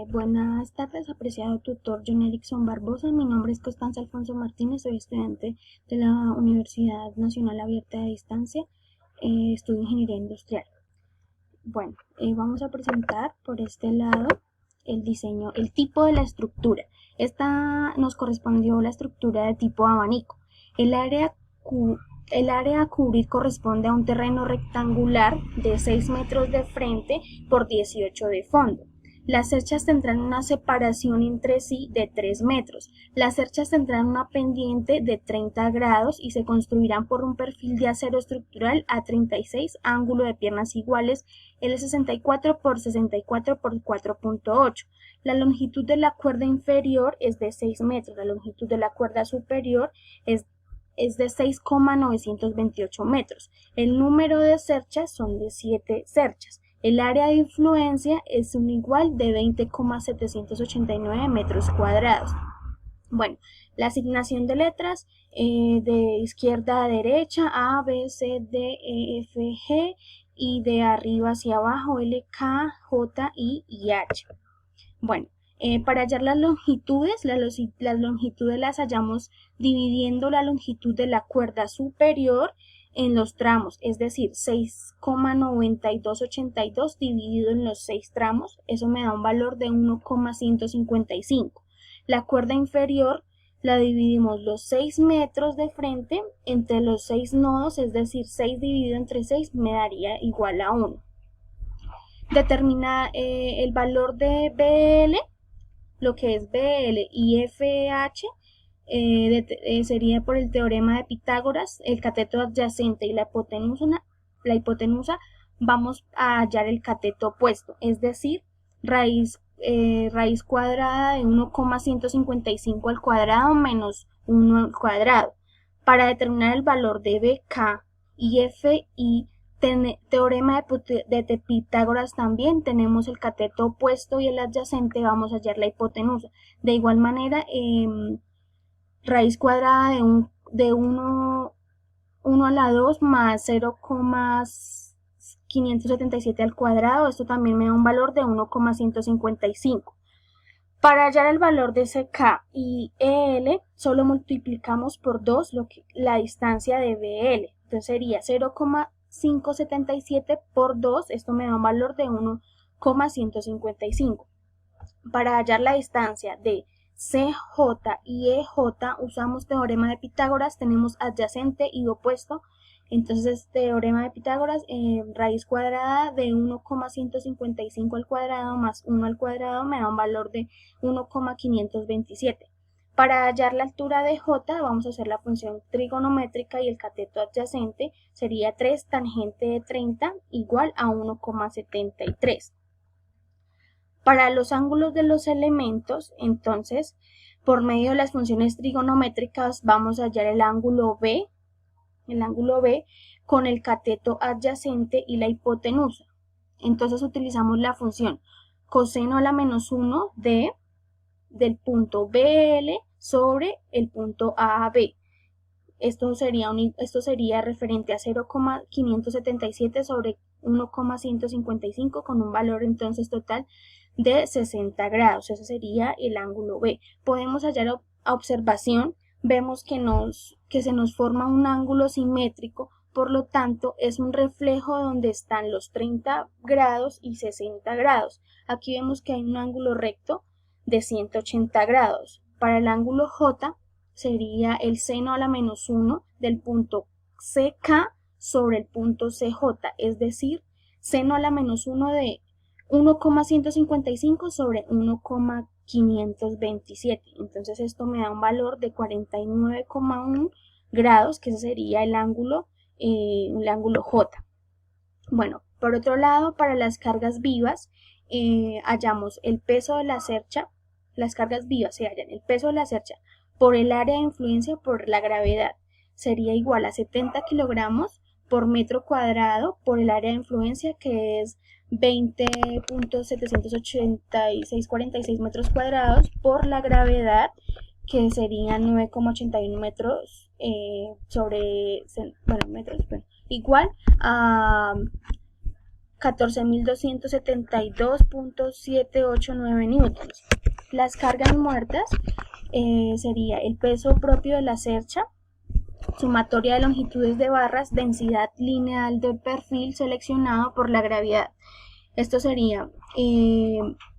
Buenas tardes, apreciado tutor John Erickson Barbosa. Mi nombre es Constanza Alfonso Martínez, soy estudiante de la Universidad Nacional Abierta de Distancia, estudio Ingeniería Industrial. Bueno, vamos a presentar por este lado el diseño, el tipo de la estructura. Esta nos correspondió la estructura de tipo abanico. El área a cubrir corresponde a un terreno rectangular de 6 metros de frente por 18 de fondo. Las cerchas tendrán una separación entre sí de 3 metros. Las cerchas tendrán una pendiente de 30 grados y se construirán por un perfil de acero estructural A36, ángulo de piernas iguales, L64 por 64 por 4.8. La longitud de la cuerda inferior es de 6 metros. La longitud de la cuerda superior es de 6,928 metros. El número de cerchas son de 7 cerchas. El área de influencia es un igual de 20,789 metros cuadrados. Bueno, la asignación de letras de izquierda a derecha, A, B, C, D, E, F, G, y de arriba hacia abajo, L, K, J, I y H. Bueno, para hallar las longitudes las hallamos dividiendo la longitud de la cuerda superior en los tramos, es decir, 6,9282 dividido en los 6 tramos, eso me da un valor de 1,155. La cuerda inferior la dividimos los 6 metros de frente entre los 6 nodos, es decir, 6 dividido entre 6 me daría igual a 1. Determina el valor de BL, lo que es BL y FH, sería por el teorema de Pitágoras, el cateto adyacente y la hipotenusa, vamos a hallar el cateto opuesto, es decir, raíz cuadrada de 1,155 al cuadrado menos 1 al cuadrado. Para determinar el valor de BK y FI, teorema de Pitágoras también, tenemos el cateto opuesto y el adyacente, vamos a hallar la hipotenusa. De igual manera, raíz cuadrada de 1 a la 2 más 0,577 al cuadrado, esto también me da un valor de 1,155. Para hallar el valor de CK y EL, solo multiplicamos por 2 la distancia de BL, entonces sería 0,577 por 2, esto me da un valor de 1,155. Para hallar la distancia de CJ y EJ usamos teorema de Pitágoras, tenemos adyacente y opuesto, entonces teorema de Pitágoras, raíz cuadrada de 1,155 al cuadrado más 1 al cuadrado me da un valor de 1,527. Para hallar la altura de J vamos a hacer la función trigonométrica y el cateto adyacente sería 3 tangente de 30 igual a 1,73. Para los ángulos de los elementos, entonces, por medio de las funciones trigonométricas vamos a hallar el ángulo B con el cateto adyacente y la hipotenusa. Entonces utilizamos la función coseno a la menos 1 del punto BL sobre el punto AB. Esto sería referente a 0,577 sobre 1,155 con un valor entonces total de 60 grados. Ese sería el ángulo B. Podemos hallar a observación, vemos que se nos forma un ángulo simétrico, por lo tanto es un reflejo donde están los 30 grados y 60 grados. Aquí vemos que hay un ángulo recto de 180 grados. Para el ángulo J sería el seno a la menos 1 del punto CK sobre el punto CJ, es decir, seno a la menos 1 de 1,155 sobre 1,527. Entonces esto me da un valor de 49,1 grados, que ese sería el ángulo J. Bueno, por otro lado, para las cargas vivas, hallamos el peso de la cercha. Las cargas vivas se hallan el peso de la cercha por el área de influencia por la gravedad. Sería igual a 70 kilogramos por metro cuadrado por el área de influencia, que es 20.786,46 metros cuadrados, por la gravedad, que serían 9,81 metros igual a 14.272.789 newtons. Las cargas muertas sería el peso propio de la cercha, sumatoria de longitudes de barras, densidad lineal del perfil seleccionado por la gravedad. Esto sería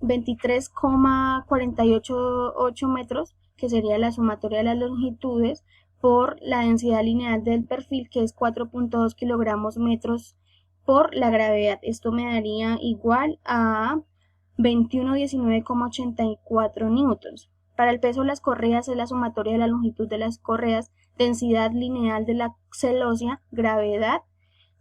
23,488 metros, que sería la sumatoria de las longitudes, por la densidad lineal del perfil, que es 4.2 kilogramos metros por la gravedad. Esto me daría igual a 2119,84 newtons. Para el peso de las correas es la sumatoria de la longitud de las correas, densidad lineal de la celosía, gravedad.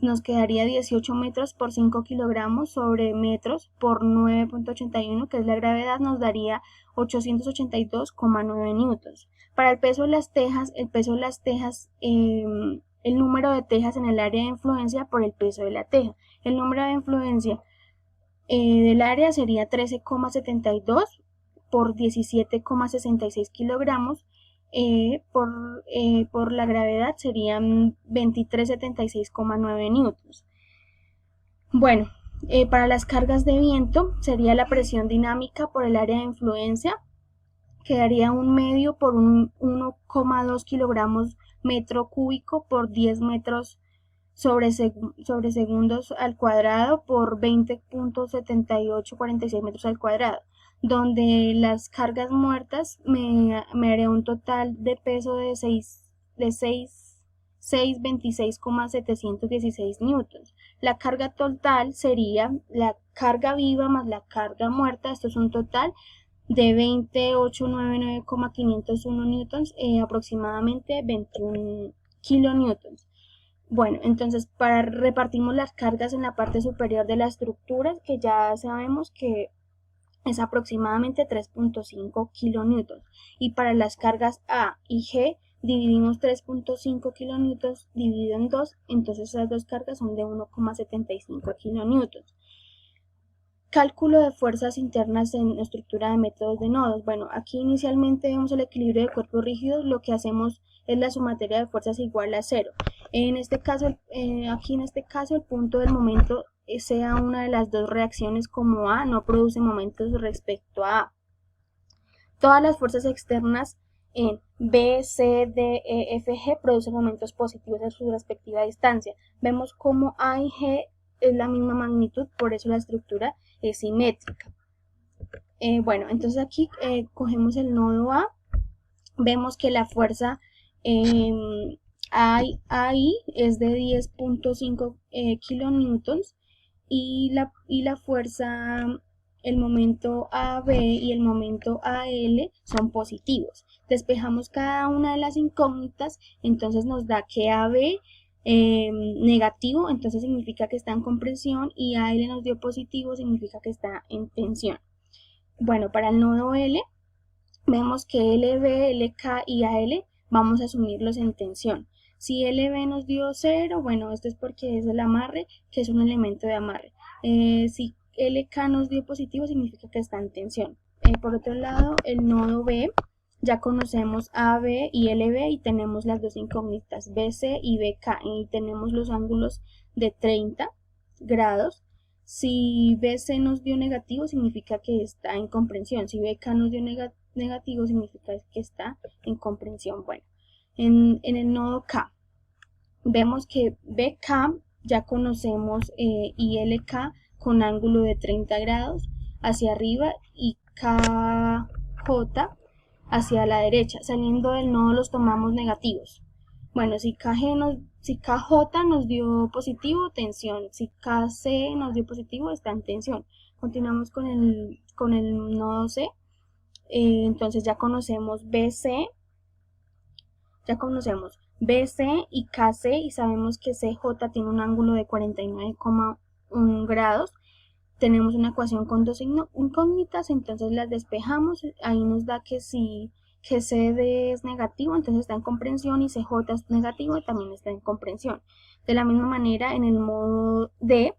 Nos quedaría 18 metros por 5 kilogramos sobre metros por 9.81, que es la gravedad, nos daría 882,9 newtons. Para el peso de las tejas, el número de tejas en el área de influencia por el peso de la teja. El número de influencia del área sería 13,72 por 17,66 kilogramos. Por la gravedad serían 2376,9 newtons. Bueno, para las cargas de viento sería la presión dinámica por el área de influencia, quedaría un medio por 1,2 kilogramos metro cúbico por 10 metros sobre segundos al cuadrado por 20.7846 metros al cuadrado, donde las cargas muertas me haría un total de peso de 626,716 newtons. La carga total sería la carga viva más la carga muerta. Esto es un total de 20.899,501 newtons, aproximadamente 21 kilonewtons. Bueno, entonces repartimos las cargas en la parte superior de la estructura, que ya sabemos que es aproximadamente 3.5 kilonewtons. Y para las cargas A y G dividimos 3.5 kilonewtons dividido en 2, entonces esas dos cargas son de 1,75 kilonewtons. Cálculo de fuerzas internas en estructura de métodos de nodos. Bueno, aquí inicialmente vemos el equilibrio de cuerpos rígidos, lo que hacemos es la sumatoria de fuerzas igual a 0. En este caso, el punto del momento sea una de las dos reacciones, como A no produce momentos respecto a A. Todas las fuerzas externas en B, C, D, E, F, G producen momentos positivos a su respectiva distancia. Vemos como A y G es la misma magnitud, por eso la estructura es simétrica. Bueno, entonces aquí cogemos el nodo A, vemos que la fuerza ahí es de 10.5 kilonewtons y la fuerza, el momento AB y el momento AL son positivos. Despejamos cada una de las incógnitas, entonces nos da que AB negativo, entonces significa que está en compresión, y AL nos dio positivo, significa que está en tensión. Bueno, para el nodo L vemos que LB, LK y AL vamos a asumirlos en tensión. Si LB nos dio 0, bueno, esto es porque es el amarre, que es un elemento de amarre. Si LK nos dio positivo, significa que está en tensión. Por otro lado, el nodo B, ya conocemos AB y LB y tenemos las dos incógnitas BC y BK, y tenemos los ángulos de 30 grados. Si BC nos dio negativo, significa que está en comprensión. Si BK nos dio negativo, significa que está en comprensión. Bueno, en el nodo K vemos que BK ya conocemos y LK con ángulo de 30 grados hacia arriba y KJ hacia la derecha. Saliendo del nodo los tomamos negativos. Bueno, si KJ nos dio positivo, tensión. Si KC nos dio positivo, está en tensión. Continuamos con el nodo C. Entonces ya conocemos BC y KC, y sabemos que CJ tiene un ángulo de 49,1 grados. Tenemos una ecuación con dos incógnitas, entonces las despejamos. Ahí nos da que si CD es negativo, entonces está en comprensión, y CJ es negativo y también está en comprensión. De la misma manera, en el modo D,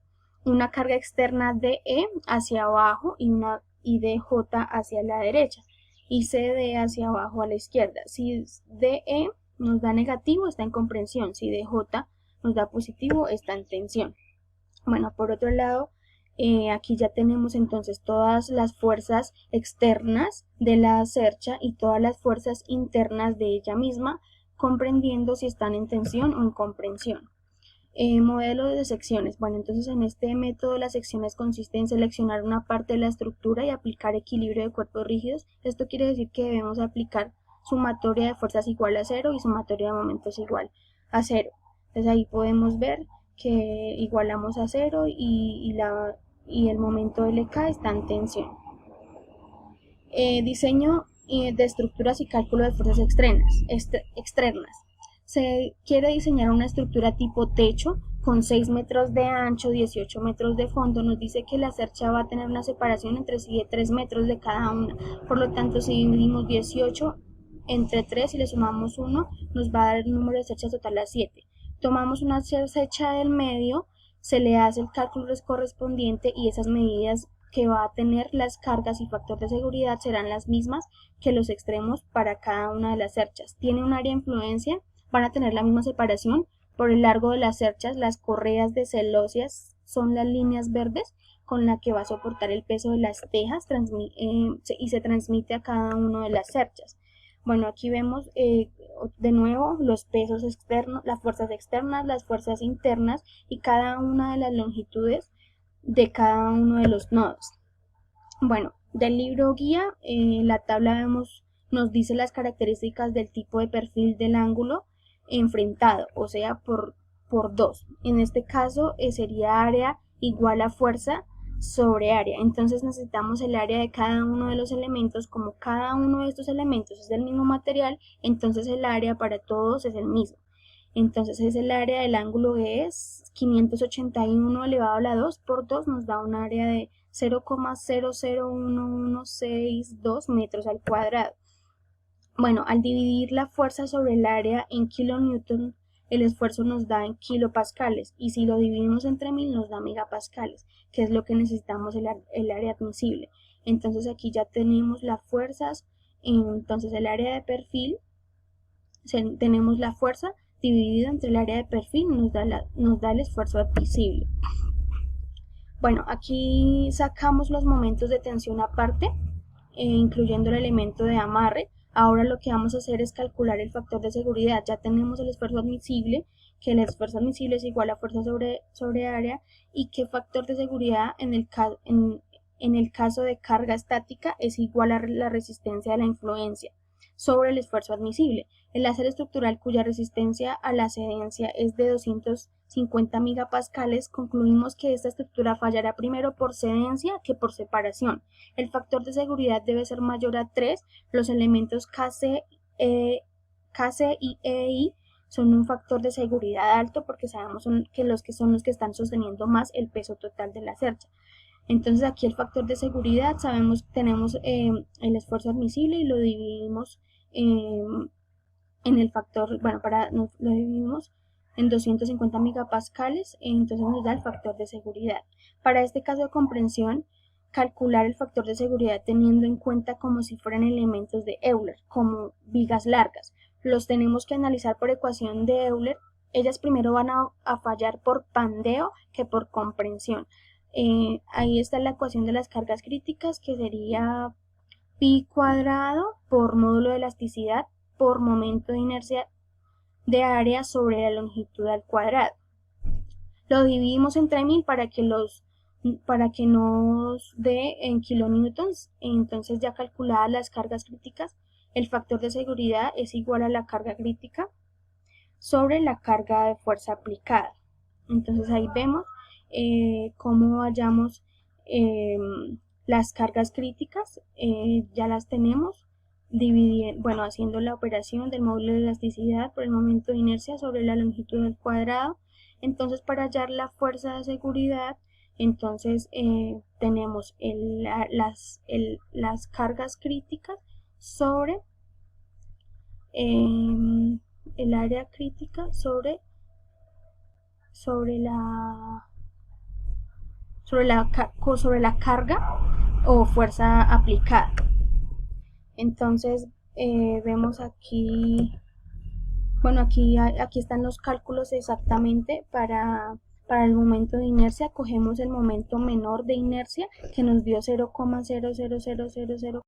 una carga externa DE hacia abajo y DJ hacia la derecha, y CD hacia abajo a la izquierda. Si DE nos da negativo, está en comprensión. Si DJ nos da positivo, está en tensión. Bueno, por otro lado, aquí ya tenemos entonces todas las fuerzas externas de la cercha y todas las fuerzas internas de ella misma, comprendiendo si están en tensión o en comprensión. Modelo de secciones. Bueno, entonces en este método las secciones consisten en seleccionar una parte de la estructura y aplicar equilibrio de cuerpos rígidos. Esto quiere decir que debemos aplicar sumatoria de fuerzas igual a 0 y sumatoria de momentos igual a 0. Entonces ahí podemos ver que igualamos a 0 y el momento LK está en tensión. Diseño de estructuras y cálculo de fuerzas externas. Se quiere diseñar una estructura tipo techo con 6 metros de ancho, 18 metros de fondo. Nos dice que la cercha va a tener una separación entre sí de 3 metros de cada una. Por lo tanto, si dividimos 18 entre 3 y le sumamos 1, nos va a dar el número de cerchas total a 7. Tomamos una cercha del medio, se le hace el cálculo correspondiente y esas medidas que va a tener las cargas y factor de seguridad serán las mismas que los extremos para cada una de las cerchas. Tiene un área de influencia, van a tener la misma separación. Por el largo de las cerchas, las correas de celosias son las líneas verdes con la que va a soportar el peso de las tejas y se transmite a cada una de las cerchas. Bueno, aquí vemos de nuevo los pesos externos, las fuerzas internas y cada una de las longitudes de cada uno de los nodos. Bueno, del libro guía, la tabla nos dice las características del tipo de perfil del ángulo enfrentado, o sea, por 2. En este caso sería área igual a fuerza sobre área. Entonces necesitamos el área de cada uno de los elementos. Como cada uno de estos elementos es del mismo material, entonces el área para todos es el mismo. Entonces es el área del ángulo que es 581 elevado a la 2 por 2 nos da un área de 0,001162 metros al cuadrado. Bueno, al dividir la fuerza sobre el área en kilonewton, el esfuerzo nos da en kilopascales y si lo dividimos entre 1000 nos da megapascales, que es lo que necesitamos el área admisible. Entonces aquí ya tenemos las fuerzas, entonces el área de perfil, tenemos la fuerza dividido entre el área de perfil nos da el esfuerzo admisible. Bueno, aquí sacamos los momentos de tensión aparte, incluyendo el elemento de amarre. Ahora lo que vamos a hacer es calcular el factor de seguridad. Ya tenemos el esfuerzo admisible, que el esfuerzo admisible es igual a fuerza sobre área y que factor de seguridad en el caso de carga estática es igual a la resistencia de la influencia sobre el esfuerzo admisible. El láser estructural cuya resistencia a la cedencia es de 250 megapascales, concluimos que esta estructura fallará primero por cedencia que por separación. El factor de seguridad debe ser mayor a 3. Los elementos KC y EI son un factor de seguridad alto porque sabemos que son los que están sosteniendo más el peso total de la cercha. Entonces aquí el factor de seguridad, tenemos el esfuerzo admisible y lo dividimos en el factor, bueno, lo dividimos en 250 megapascales, entonces nos da el factor de seguridad. Para este caso de comprensión, calcular el factor de seguridad teniendo en cuenta como si fueran elementos de Euler, como vigas largas. Los tenemos que analizar por ecuación de Euler. Ellas primero van a fallar por pandeo que por comprensión. Ahí está la ecuación de las cargas críticas, que sería pi cuadrado por módulo de elasticidad por momento de inercia de área sobre la longitud al cuadrado. Lo dividimos entre 1000 para que nos dé en kilonewtons. Entonces, ya calculadas las cargas críticas, el factor de seguridad es igual a la carga crítica sobre la carga de fuerza aplicada. Entonces ahí vemos cómo hallamos las cargas críticas, ya las tenemos, haciendo la operación del módulo de elasticidad por el momento de inercia sobre la longitud del cuadrado. Entonces, para hallar la fuerza de seguridad, entonces tenemos las cargas críticas sobre el área crítica sobre la carga o fuerza aplicada. Entonces vemos aquí, bueno, aquí están los cálculos exactamente para Para el momento de inercia cogemos el momento menor de inercia que nos dio 0,00000